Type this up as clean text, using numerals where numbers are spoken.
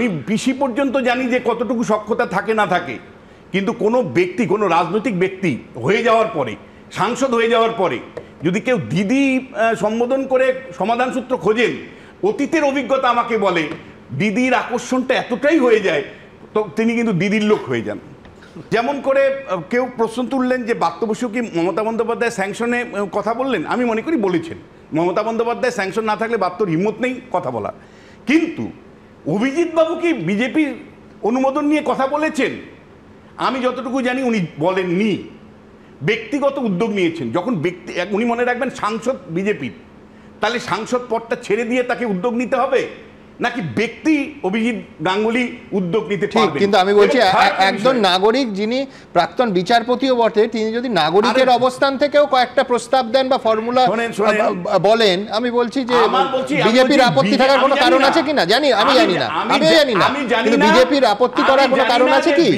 আমি পিসি পর্যন্ত জানি যে কতটুকু সক্ষতা থাকে না থাকে, কিন্তু কোনো ব্যক্তি, কোনো রাজনৈতিক ব্যক্তি হয়ে যাওয়ার পরে, সাংসদ হয়ে যাওয়ার পরে যদি কেউ দিদি সম্বোধন করে সমাধান সূত্র খোঁজেন, অতীতের অভিজ্ঞতা আমাকে বলে দিদির আকর্ষণটা এতটাই হয়ে যায় তো তিনি কিন্তু দিদির লোক হয়ে যান। যেমন করে কেউ প্রশ্ন তুললেন যে বাত্য বসু কি মমতা বন্দ্যোপাধ্যায় স্যাংশনে কথা বললেন, আমি মনে করি বলেছেন। মমতা বন্দ্যোপাধ্যায় স্যাংশন না থাকলে বাত্যর হিম্মত নেই কথা বলা। কিন্তু অভিজিৎ বাবু কি বিজেপির অনুমোদন নিয়ে কথা বলেছেন? আমি যতটুকু জানি উনি বলেননি, ব্যক্তিগত উদ্যোগ নিয়েছেন। যখন উনি মনে রাখবেন সাংসদ বিজেপির, তাহলে সাংসদ পদটা ছেড়ে দিয়ে তাকে উদ্যোগ নিতে হবে, নাকি ব্যক্তি অভিজিৎ গাঙ্গুলি উদ্যোগ নিতে পারবে? কিন্তু আমি বলছি একজন নাগরিক যিনি প্রাক্তন বিচারপতিও বটে, তিনি যদি নাগরিকের অবস্থান থেকেও কয়েকটা প্রস্তাব দেন বা ফর্মুলা বলেন, আমি বলছি যে বিজেপির আপত্তি থাকার কোনো কারণ আছে কিনা? আমি জানি না, কিন্তু বিজেপির আপত্তি করার কোনো কারণ আছে কি?